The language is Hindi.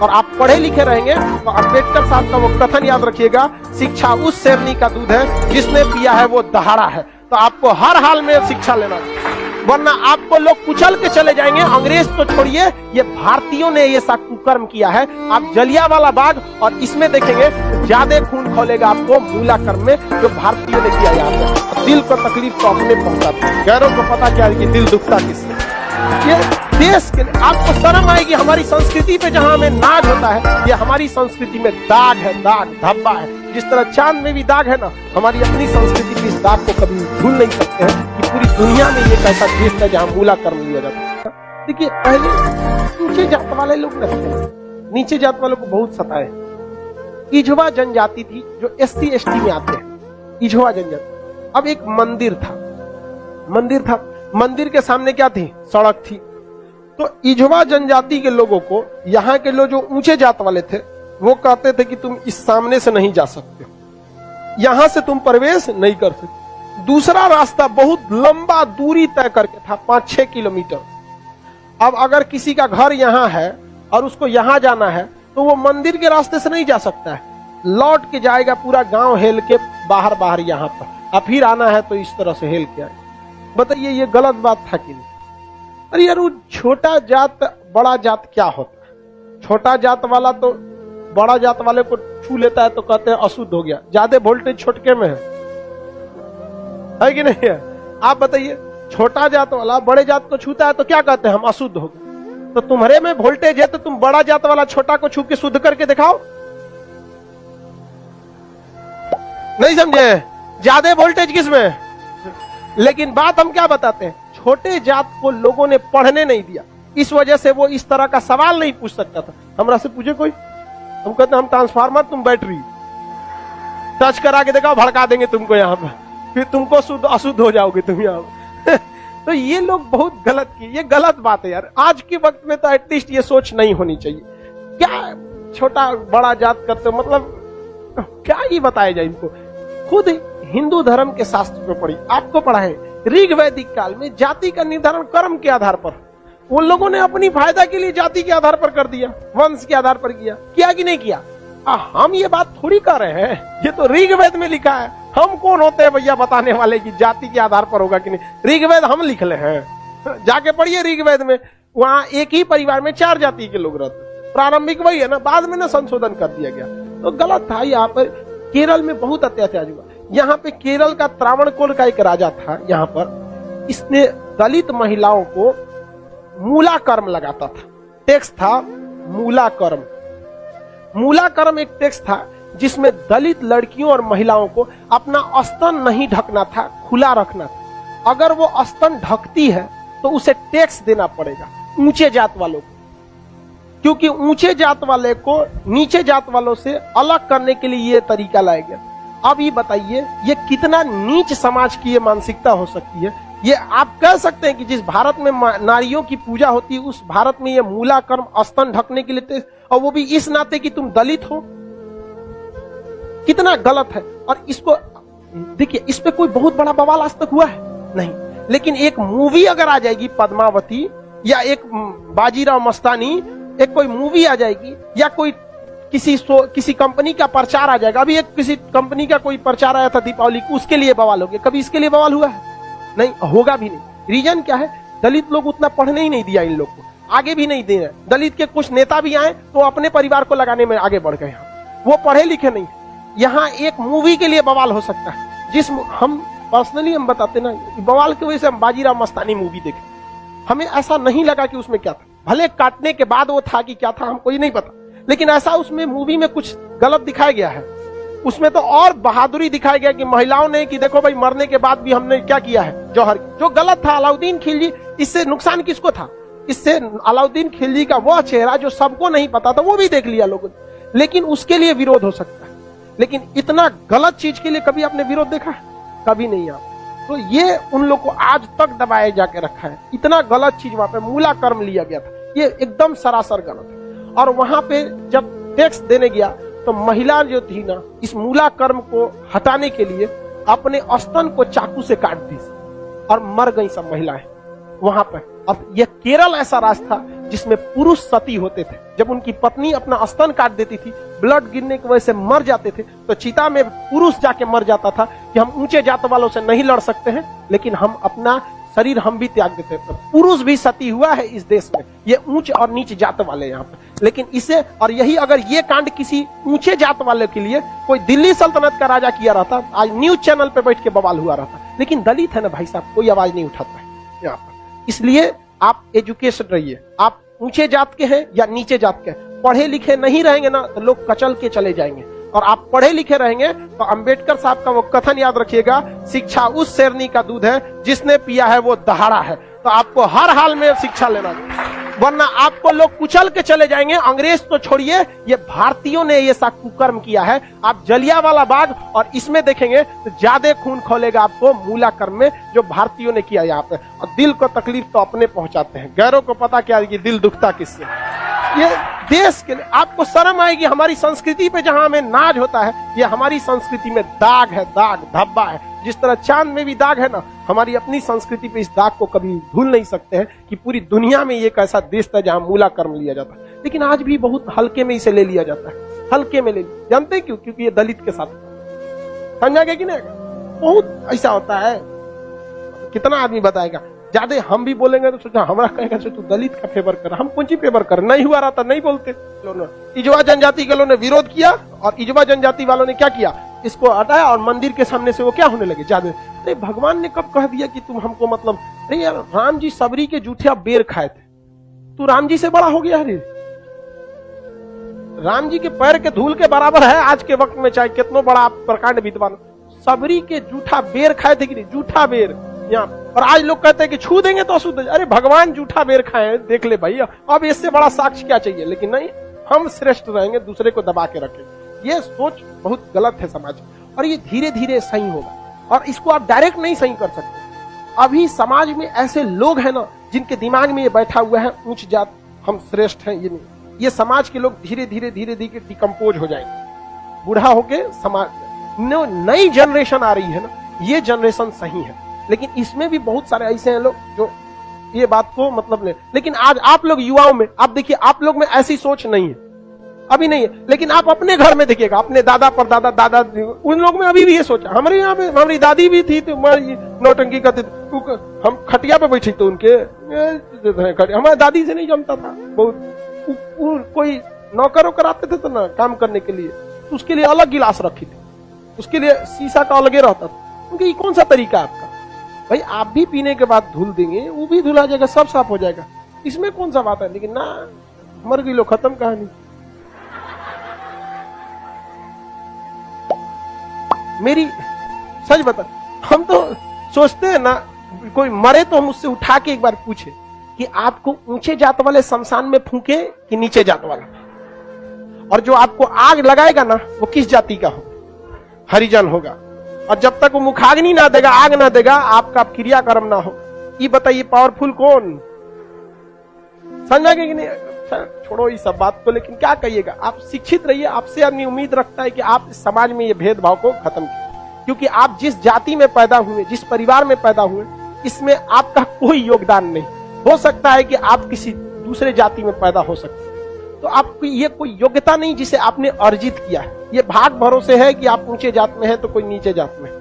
और आप पढ़े लिखे रहेंगे तो अम्बेडकर साहब का वो कथन याद रखिएगा, शिक्षा उस शेरनी का दूध है जिसने पिया है वो दहाड़ा है। तो आपको हर हाल में शिक्षा लेना है, वरना आपको लोग कुचल के चले जाएंगे। अंग्रेज तो छोड़िए, ये भारतीयों ने ये सा कुकर्म किया है। आप जलियांवाला बाग और इसमें देखेंगे ज्यादा खून खौलेगा आपको मूला कर्म में, जो भारतीयों ने किया यहाँ पे। दिल को तकलीफ तो अपने पहुंचाते, गैरों को पता क्या है कि दिल दुखता किससे। ये देश के लिए आपको शर्म आएगी। हमारी संस्कृति पे जहां हमें नाज होता है, ये हमारी संस्कृति में दाग है, दाग धब्बा है। जिस तरह चांद में भी दाग है ना, हमारी अपनी संस्कृति की इस दाग को कभी भूल नहीं सकते हैं कि पूरी दुनिया में ये कैसा देश है जहां मूला कर्म लिया जाता है। देखिए, पहले नीचे जात वाले लोग रहते, नीचे जात वालों को बहुत सताए। इझवा जनजाति थी जो SC ST में आते हैं, इझवा जनजाति। अब एक मंदिर था, मंदिर के सामने क्या थी? सड़क थी। तो इझवा जनजाति के लोगों को, यहाँ के लोग जो ऊंचे जात वाले थे, वो कहते थे कि तुम इस सामने से नहीं जा सकते, यहां से तुम प्रवेश नहीं कर सकते। दूसरा रास्ता बहुत लंबा दूरी तय करके था, 5-6 किलोमीटर। अब अगर किसी का घर यहाँ है और उसको यहाँ जाना है तो वो मंदिर के रास्ते से नहीं जा सकता है, लौट के जाएगा पूरा गांव हेल के बाहर यहाँ पर, और फिर आना है तो इस तरह से हेल के आए। बताइए, ये गलत बात था कि नहीं? अरे यार, वो छोटा जात बड़ा जात क्या होता है? छोटा जात वाला तो बड़ा जात वाले को छू लेता है तो कहते हैं अशुद्ध हो गया। ज्यादा वोल्टेज छोटके में है कि नहीं है? आप बताइए, छोटा जात वाला बड़े जात को छूता है तो क्या कहते हैं? हम अशुद्ध हो गए। तो तुम्हारे में वोल्टेज है तो तुम बड़ा जात वाला छोटा को छू के शुद्ध करके दिखाओ। नहीं समझे? ज्यादा वोल्टेज किसमें? लेकिन बात हम क्या बताते हैं, छोटे जात को लोगों ने पढ़ने नहीं दिया, इस वजह से वो इस तरह का सवाल नहीं पूछ सकता था। हमरा से पूछे कोई, हम कहते हम ट्रांसफार्मर, तुम बैटरी, टच करा के देखा, भड़का देंगे तुमको यहाँ पर, फिर तुमको शुद्ध अशुद्ध हो जाओगे तुम यहाँ पर। तो ये लोग बहुत गलत किए, ये गलत बात है यार। आज के वक्त में तो एटलीस्ट ये सोच नहीं होनी चाहिए। क्या छोटा बड़ा जात करते, मतलब क्या ही बताया जाए इनको। खुद हिंदू धर्म के शास्त्र में पढ़ी, आपको पढ़ा है, ऋग वैदिक काल में जाति का निर्धारण कर्म के आधार पर, उन लोगों ने अपनी फायदा के लिए जाति के आधार पर कर दिया, वंश के आधार पर किया कि नहीं किया? हम ये बात थोड़ी कर रहे हैं, ये तो ऋग्वेद में लिखा है। हम कौन होते हैं भैया बताने वाले कि जाति के आधार पर होगा कि नहीं? ऋग्वेद हम लिख ले हैं, जाके पढ़िए ऋग्वेद में। वहां एक ही परिवार में 4 जाति के लोग रहते, प्रारंभिक वही है ना, बाद में ना संशोधन कर दिया गया, तो गलत था। यहाँ पर केरल में बहुत अत्याचार हुआ। यहाँ पे केरल का त्रावणकोर का एक राजा था, यहाँ पर इसने दलित महिलाओं को मूला कर्म लगाता था। टैक्स था मूला कर्म। मूला कर्म एक टैक्स था जिसमें दलित लड़कियों और महिलाओं को अपना स्तन नहीं ढकना था, खुला रखना था। अगर वो स्तन ढकती है तो उसे टैक्स देना पड़ेगा ऊंचे जात वालों को, क्योंकि ऊंचे जात वाले को नीचे जात वालों से अलग करने के लिए ये तरीका लाया गया। अब ये बताइए, ये कितना नीच समाज की ये मानसिकता हो सकती है? ये आप कह सकते हैं कि जिस भारत में नारियों की पूजा होती है, उस भारत में ये मूला कर्म स्तन ढकने के लिए, और वो भी इस नाते कि तुम दलित हो, कितना गलत है। और इसको देखिए, इस पे कोई बहुत बड़ा बवाल आज तक हुआ है नहीं, लेकिन एक मूवी अगर आ जाएगी पद्मावती, या एक बाजीराव मस्तानी, एक कोई मूवी आ जाएगी, या कोई किसी कंपनी का प्रचार आ जाएगा। अभी एक किसी कंपनी का कोई प्रचार आया था दीपावली को, उसके लिए बवाल हो गया। कभी इसके लिए बवाल हुआ है? नहीं, होगा भी नहीं। रीजन क्या है? दलित लोग उतना पढ़ने ही नहीं दिया इन लोग को, आगे भी नहीं दे रहे। दलित के कुछ नेता भी आए तो अपने परिवार को लगाने में आगे बढ़ गए, वो पढ़े लिखे नहीं। यहाँ एक मूवी के लिए बवाल हो सकता है, जिस हम पर्सनली हम बताते ना, बवाल की वजह से हम बाजीराव मस्तानी मूवी देखे, हमें ऐसा नहीं लगा कि उसमें क्या था। भले काटने के बाद वो था कि क्या था हमको ये नहीं पता, लेकिन ऐसा उसमें मूवी में कुछ गलत दिखाया गया है। उसमें तो और बहादुरी दिखाया गया कि महिलाओं ने, कि देखो भाई मरने के बाद भी हमने क्या किया है, जौहर, जो गलत था। अलाउद्दीन खिलजी, इससे नुकसान किसको था? इससे अलाउद्दीन खिलजी का वह चेहरा जो सबको नहीं पता था, वो भी देख लिया लोगों ने, लेकिन उसके लिए विरोध हो सकता है। लेकिन इतना गलत चीज के लिए कभी आपने विरोध देखा है? कभी नहीं। आप तो ये उन लोग को आज तक दबाए जाके रखा है। इतना गलत चीज वहां पे मूला कर्म लिया गया था, ये एकदम सरासर गलत है। और वहां पे जब टैक्स देने गया तो महिला जो थी ना, इस मूला कर्म को हटाने के लिए अपने स्तन को चाकू से काट दी और मर गई सब महिलाएं वहां पर। अब यह केरल ऐसा राज्य था जिसमें पुरुष सती होते थे। जब उनकी पत्नी अपना स्तन काट देती थी, ब्लड गिरने की वजह से मर जाते थे, तो चिता में पुरुष जाके मर जाता था कि हम ऊंचे जात वालों से नहीं लड़ सकते हैं, लेकिन हम अपना शरीर हम भी त्याग देते हैं। तो पुरुष भी सती हुआ है इस देश में, ये ऊंच और नीच जात वाले यहाँ पे। लेकिन इसे और यही अगर ये कांड किसी ऊंचे जात वाले के लिए कोई दिल्ली सल्तनत का राजा किया रहता, आज न्यूज चैनल पे बैठ के बवाल हुआ रहता। लेकिन दलित है ना भाई साहब, कोई आवाज नहीं उठाता है यहाँ पर। इसलिए आप एजुकेशन रहिए, आप ऊंचे जात के हैं या नीचे जात के हैं, पढ़े लिखे नहीं रहेंगे ना तो लोग कचल के चले जाएंगे। और आप पढ़े लिखे रहेंगे तो अंबेडकर साहब का वो कथन याद रखिएगा, शिक्षा उस शेरनी का दूध है जिसने पिया है वो दहाड़ा है। तो आपको हर हाल में शिक्षा लेना चाहिए, वरना आपको लोग कुचल के चले जाएंगे। अंग्रेज तो छोड़िए, ये भारतीयों ने ये सा कुकर्म किया है। आप जलियांवाला बाग और इसमें देखेंगे तो ज्यादा खून खोलेगा आपको मूला कर्म में, जो भारतीयों ने किया यहाँ पे। और दिल को तकलीफ तो अपने पहुंचाते हैं, गैरों को पता क्या है कि दिल दुखता किससे। ये देश के लिए आपको शर्म आएगी। हमारी संस्कृति पे जहां हमें नाज होता है, ये हमारी संस्कृति में दाग है, दाग धब्बा है। जिस तरह चांद में भी दाग है ना, हमारी अपनी संस्कृति पे इस दाग को कभी भूल नहीं सकते हैं कि पूरी दुनिया में ये एक ऐसा देश था जहां मूला कर्म लिया जाता है। लेकिन आज भी बहुत हल्के में इसे ले लिया जाता है, हल्के में ले लिया। जानते क्यों? क्योंकि ये दलित के साथ समझा गया कि नहीं? बहुत ऐसा होता है, कितना आदमी बताएगा। ज्यादा हम भी बोलेंगे तो सोचा हमारा कहेगा तू दलित का फेवर कर, हम कौन सी फेवर कर, नहीं हुआ रहता नहीं बोलते। इजवा जनजाति के लोगों ने विरोध किया और इजवा जनजाति वालों ने क्या किया, इसको हटाया और मंदिर के सामने से वो क्या होने लगे ज्यादा। अरे भगवान ने कब कह दिया कि तुम हमको मतलब, अरे यार राम जी सबरी के जूठिया बेर खाए थे, तू राम जी से बड़ा हो गया। अरे राम जी के पैर के धूल के बराबर है आज के वक्त में, चाहे कितना बड़ा आप प्रकांड विद्वान। सबरी के जूठा बेर खाए थे कि नहीं, जूठा बेर यहाँ। और आज लोग कहते हैं कि छू देंगे तो अशुद्ध। अरे भगवान जूठा बेर खाए, देख ले भाई, अब इससे बड़ा साक्ष्य क्या चाहिए। लेकिन नहीं, हम श्रेष्ठ रहेंगे, दूसरे को दबा के रखेंगे। ये सोच बहुत गलत है समाज, और ये धीरे धीरे सही होगा। और इसको आप डायरेक्ट नहीं सही कर सकते। अभी समाज में ऐसे लोग हैं ना जिनके दिमाग में ये बैठा हुआ है ऊंच जात हम श्रेष्ठ हैं। ये नहीं, ये समाज के लोग धीरे धीरे धीरे धीरे डिकम्पोज हो जाएंगे, बूढ़ा होके समाज। नई जनरेशन आ रही है ना, ये जनरेशन सही है। लेकिन इसमें भी बहुत सारे ऐसे हैं लोग जो ये बात को मतलब ले। लेकिन आज आप लोग युवाओं में आप देखिए, आप लोग में ऐसी सोच नहीं है, अभी नहीं है। लेकिन आप अपने घर में देखिएगा, अपने दादा पर दादा दादा, उन लोग में अभी भी ये सोच है। हमारे यहाँ पे हमारी दादी भी थी तो नौटंकी करते, हम खटिया पे बैठे थे उनके, हमारी दादी से नहीं जमता था बहुत। कोई नौकर वोकर आते थे तो ना काम करने के लिए, तो उसके लिए अलग गिलास रखी थी, उसके लिए शीशा का अलगे रहता था। क्योंकि ये कौन सा तरीका है आपका भाई? आप भी पीने के बाद धुल देंगे, वो भी धुला जाएगा, सब साफ हो जाएगा, इसमें कौन सा बात है। लेकिन ना, मर गई लो, खत्म कहानी। मेरी सच बता, हम तो सोचते हैं ना, कोई मरे तो हम उससे उठा के एक बार पूछे कि आपको ऊंचे जात वाले शमशान में फूके कि नीचे जात वाला, और जो आपको आग लगाएगा ना वो किस जाति का हो, हरिजन होगा। और जब तक वो मुखाग्नि ना देगा, आग ना देगा, आपका क्रियाकर्म ना हो। ये बताइए पावरफुल कौन? समझा कि नहीं? छोड़ो इस सब बात को, लेकिन क्या कहिएगा, आप शिक्षित रहिए। आपसे आदमी उम्मीद रखता है कि आप समाज में ये भेदभाव को खत्म कीजिए, क्योंकि आप जिस जाति में पैदा हुए, जिस परिवार में पैदा हुए, इसमें आपका कोई योगदान नहीं। हो सकता है कि आप किसी दूसरे जाति में पैदा हो सकते हैं, तो आपकी ये कोई योग्यता नहीं जिसे आपने अर्जित किया है। ये भाग भरोसे है कि आप ऊंचे जात में हैं तो कोई नीचे जात में है।